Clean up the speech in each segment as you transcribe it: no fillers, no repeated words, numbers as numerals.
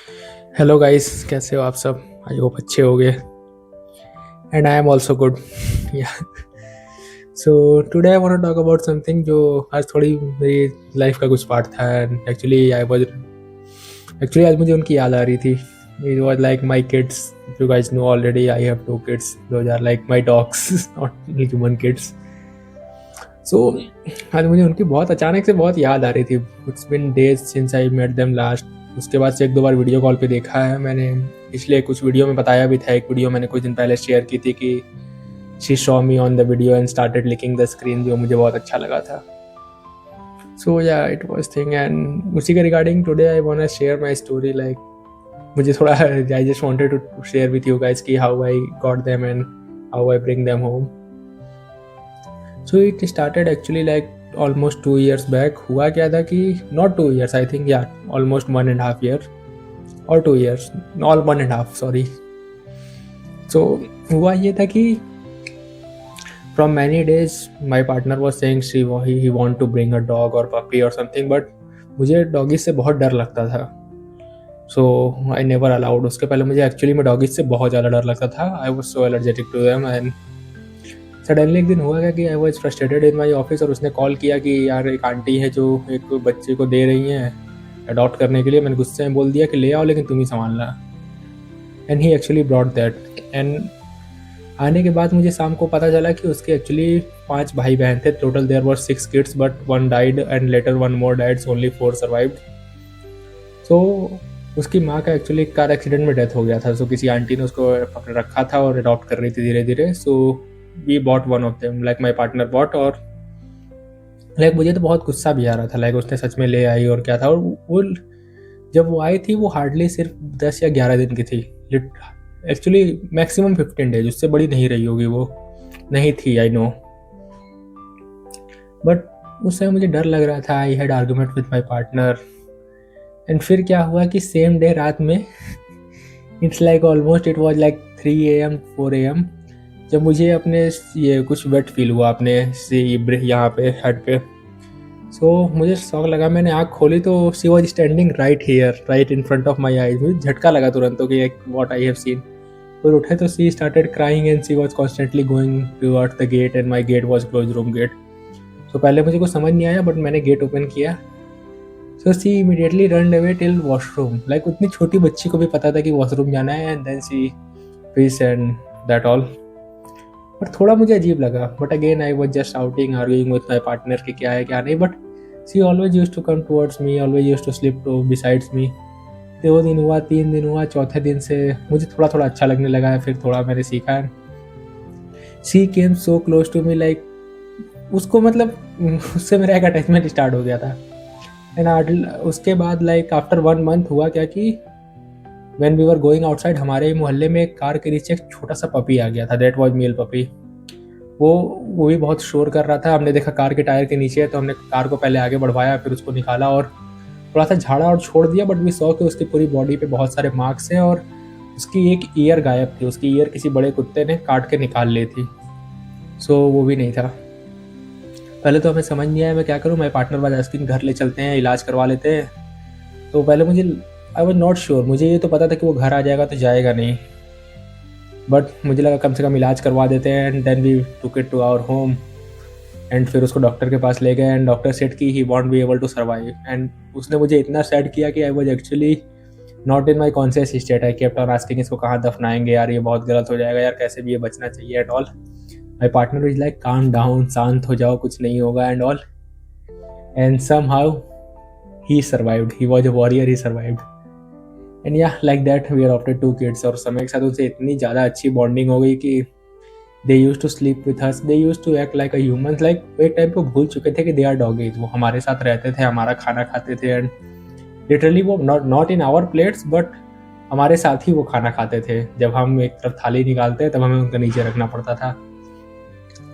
Hello guys, कैसे हो आप सब? आई होप अच्छे होगे। And I am also good. Ya so today I want to talk about something जो आज थोड़ी मेरी लाइफ का कुछ पार्ट था। एंड एक्चुअली आज मुझे उनकी याद आ रही थी। It was like my kids. You guys know already I have two kids, those are like my dogs, not human kids. So आज मुझे उनकी बहुत अचानक से बहुत याद आ रही थी। It's been days since I met them last. उसके बाद से एक दो बार वीडियो कॉल पे देखा है मैंने। पिछले कुछ वीडियो में बताया भी था, एक वीडियो मैंने कुछ दिन पहले शेयर की थी कि she saw me on the video and started licking the screen, जो मुझे बहुत अच्छा लगा था। सो या इट वाज थिंग। एंड उसी के regarding today I want to share my story. Like मुझे थोड़ा I just wanted to share with you guys कि how I got them and how I bring them home. So it started actually like almost 2 years back. हुआ क्या था कि not 2 years, I think, ya almost 1.5 year और 2 years, all 1.5, sorry. सो हुआ ये था कि from many days my partner was saying he want to bring a dog और पपी और समथिंग, बट मुझे डॉगीज से बहुत डर लगता था। So I never allowed. उसके पहले मुझे एक्चुअली में डॉगीज से बहुत ज़्यादा डर लगता था। I was so allergetic to them. And suddenly एक दिन हुआ क्या कि I was frustrated in my office, और उसने कॉल किया कि यार एक आंटी है जो एक बच्चे को दे रही हैं अडॉप्ट करने के लिए। मैंने गुस्से में बोल दिया कि ले आओ, लेकिन तुम ही संभालना। And he actually brought that. And आने के बाद मुझे शाम को पता चला कि उसके एक्चुअली 5 भाई बहन थे। Total there were 6 kids, but 1 died and later 1 more died, so only 4 survived. So उसकी माँ का एक्चुअली कार एक्सीडेंट में डेथ हो गया था। सो किसी आंटी ने उसको पकड़ रखा था और अडॉप्ट कर रही थी धीरे धीरे। So we bought one of them, like my partner bought. और लाइक मुझे तो बहुत गुस्सा भी आ रहा था, लाइक उसने सच में ले आई और क्या था। और वो जब वो आई थी वो हार्डली सिर्फ 10 या 11 दिन की थी। एक्चुअली मैक्सिमम 15 डेज, उससे बड़ी नहीं रही होगी वो, नहीं थी, आई नो। बट उस समय मुझे डर लग रहा था। I had argument with my partner. And फिर क्या हुआ कि सेम डे रात में it's like almost it was like 3 AM 4 AM, जब मुझे अपने ये कुछ वेट फील हुआ अपने से यहाँ पे हेड पे। सो मुझे शौक लगा, मैंने आँख खोली तो she was standing right here, right in front of my eyes. मुझे झटका लगा तुरंत तो कि वॉट आई हैव सीन। फिर उठे तो she started crying and she was constantly going towards the gate and my gate was close, room gate. So पहले मुझे कुछ समझ नहीं आया, बट मैंने गेट ओपन किया। So she immediately run away till washroom. Like उतनी छोटी बच्ची को भी पता था कि वॉशरूम जाना है। And then she pees and that all. पर थोड़ा मुझे अजीब लगा, but again I was just outing arguing with my partner कि क्या है क्या नहीं। But she always use to come towards me, always use to slip to besides me. 2 दिन हुआ, 3 दिन हुआ, चौथे दिन से मुझे थोड़ा थोड़ा अच्छा लगने लगा है। फिर थोड़ा मैंने सीखा है। She came so close to me, like उसको मतलब उससे मेरा एक अटैचमेंट स्टार्ट हो गया था। एंड उसके बाद लाइक आफ्टर 1 month हुआ क्या कि when we were going outside, हमारे मोहल्ले में एक कार के नीचे एक छोटा सा पपी आ गया था। That was mail puppy. वो भी बहुत शोर कर रहा था। हमने देखा कार के टायर के नीचे है, तो हमने कार को पहले आगे बढ़वाया, फिर उसको निकाला और थोड़ा सा झाड़ा और छोड़ दिया। बट वी सॉ कि उसकी पूरी बॉडी पे बहुत सारे मार्क्स हैं और उसकी एक ईयर गायब थी। उसकी ईयर किसी बड़े कुत्ते ने काट के निकाल ली थी। सो वो भी नहीं था। पहले तो हमें समझ नहीं आया मैं क्या करूँ। माई पार्टनर वाज आस्किंग घर ले चलते हैं, इलाज करवा लेते हैं। तो पहले मुझे आई वॉज नॉट श्योर। मुझे ये तो पता था कि वो घर आ जाएगा तो जाएगा नहीं, बट मुझे लगा कम से कम इलाज करवा देते हैं। And then we took it to our home. And फिर उसको डॉक्टर के पास ले गए एंड डॉक्टर सेड कि he won't be able to survive. And उसने मुझे इतना सैड किया कि I was actually not in my conscious state. I kept on asking इसको कहाँ दफनाएंगे यार, ये बहुत गलत हो जाएगा यार, कैसे भी ये बचना चाहिए and all. My partner is like calm down, शांत हो जाओ, कुछ नहीं होगा and all. And somehow he survived. He was a warrior, he survived. And ya like that we are after 2 kids। और समय के साथ उनसे इतनी ज़्यादा अच्छी बॉन्डिंग हो गई कि they use to sleep with us, they use to act like a human. Like एक टाइम को भूल चुके थे कि दे आर डॉगीज। वो हमारे साथ रहते थे, हमारा खाना खाते थे। एंड लिटरली वो not in our plates, but हमारे साथ ही वो खाना खाते थे। जब हम एक तरफ थाली निकालते तब हमें उनका नीचे रखना पड़ता था।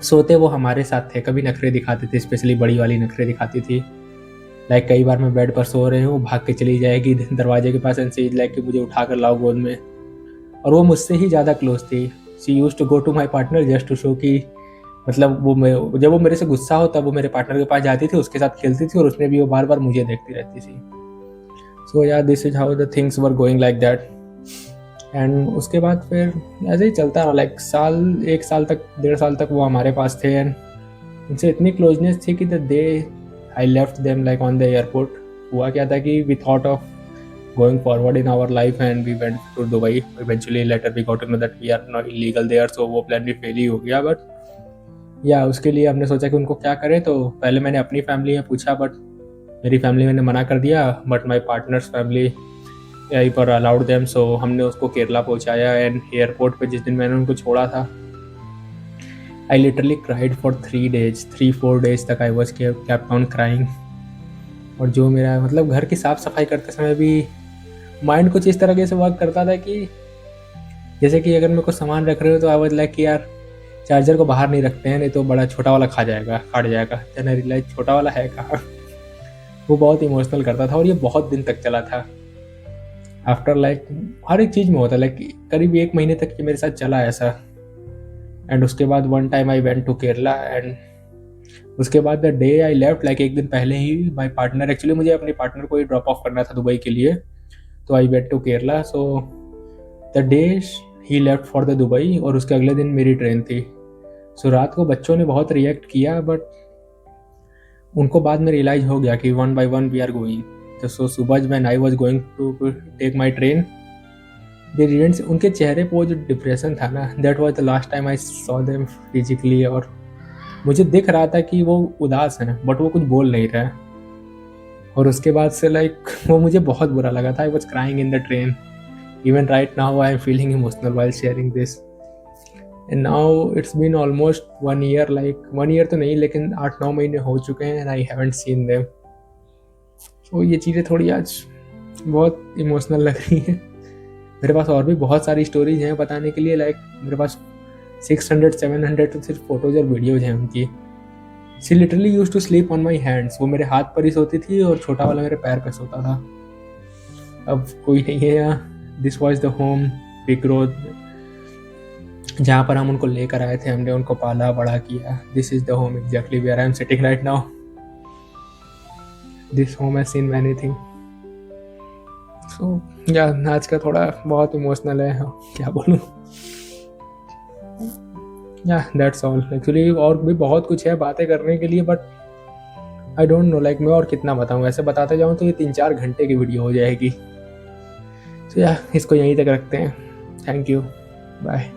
सोते वो हमारे साथ थे। कभी नखरे दिखाते थे, स्पेशली बड़ी वाली नखरे दिखाती थी। लाइक कई बार मैं बेड पर सो रही हूँ, भाग के चली जाएगी दरवाजे के पास एंड सी लाइक कि मुझे उठा कर लाओ गोद में। और वो मुझसे ही ज़्यादा क्लोज थी। She use to go to my partner just to show कि मतलब जब वो मेरे से गुस्सा हो तब वो मेरे पार्टनर के पास जाती थी, उसके साथ खेलती थी, और उसमें भी वो बार बार मुझे देखती रहती थी। सो या this is how the things were going like that. And उसके बाद फिर ऐसे ही चलता रहा, लाइक एक साल तक, 1.5 साल तक वो हमारे पास थे। एंड उनसे इतनी क्लोजनेस थी कि the day I left them like on the airport, हुआ क्या था कि we thought of going forward in our life and we went to Dubai. Eventually later we got to know that we are not illegal there, so वो plan भी fail ही हो गया। But या उसके लिए हमने सोचा कि उनको क्या करें, तो पहले मैंने अपनी फैमिली में पूछा, बट मेरी फैमिली मैंने मना कर दिया। बट माई पार्टनर्स फैमिली यहीं पर अलाउड देम, सो हमने उसको केरला पहुंचाया। एंड एयरपोर्ट पे जिस दिन मैंने उनको छोड़ा था, I literally cried for 3 days तक। I was kept on crying. और जो मेरा मतलब घर की साफ़ सफाई करते समय भी माइंड कुछ इस तरह से वर्क करता था कि जैसे कि अगर मैं कुछ सामान रख रहे हो तो आई वाज लाइक कि यार चार्जर को बाहर नहीं रखते हैं, नहीं तो बड़ा छोटा वाला काट जाएगा। देन आई रियलाइज छोटा वाला है कहाँ। वो बहुत इमोशनल करता था और ये बहुत दिन तक चला था। आफ्टर लाइक हर एक चीज़ में होता है, लाइक करीब 1 महीने तक ये मेरे साथ चला ऐसा। एंड उसके बाद one time I went to Kerala. And उसके बाद the day I left, like एक दिन पहले ही माई पार्टनर, एक्चुअली मुझे अपने पार्टनर को ही ड्रॉप ऑफ करना था दुबई के लिए, तो I went to Kerala. So the day he left for the Dubai, और उसके अगले दिन मेरी ट्रेन थी। सो रात को बच्चों ने बहुत रिएक्ट किया, बट उनको बाद में रियलाइज हो गया कि 1 by 1 वी आर गोइंग। तो सो सुबह when I was going to take my train, they didn't, उनके चेहरे पर वो जो डिप्रेशन था ना, that was the last time I saw them physically. और मुझे दिख रहा था कि वो उदास हैं, बट वो कुछ बोल नहीं रहे। और उसके बाद से लाइक वो मुझे बहुत बुरा लगा था। I was crying in the train. Even right now I am feeling emotional while sharing this. And now it's been almost 1 year, like 1 year तो नहीं, लेकिन 8-9 महीने हो चुके हैं। And I haven't seen them. तो ये चीज़ें थोड़ी आज बहुत इमोशनल लग रही हैं। मेरे पास और भी बहुत सारी स्टोरीज हैं बताने के लिए, लाइक मेरे पास 600-700 तो सिर्फ फोटोज और वीडियोज हैं उनकी। She literally use to sleep on my hands. वो मेरे हाथ पर ही सोती थी और छोटा वाला मेरे पैर पे सोता था। अब कोई नहीं है यहाँ। This was the home big road, जहाँ पर हम उनको लेकर आए थे। हमने उनको पाला बड़ा किया। This is the home exactly where I am sitting right now. This home has seen many thing. So ya आज का थोड़ा बहुत इमोशनल है, क्या बोलूँ। या दैट्स ऑल एक्चुअली। और भी बहुत कुछ है बातें करने के लिए, but I don't know like मैं और कितना बताऊँ। ऐसे बताते जाऊँ तो ये 3-4 घंटे की वीडियो हो जाएगी। तो या इसको यहीं तक रखते हैं। Thank you, bye.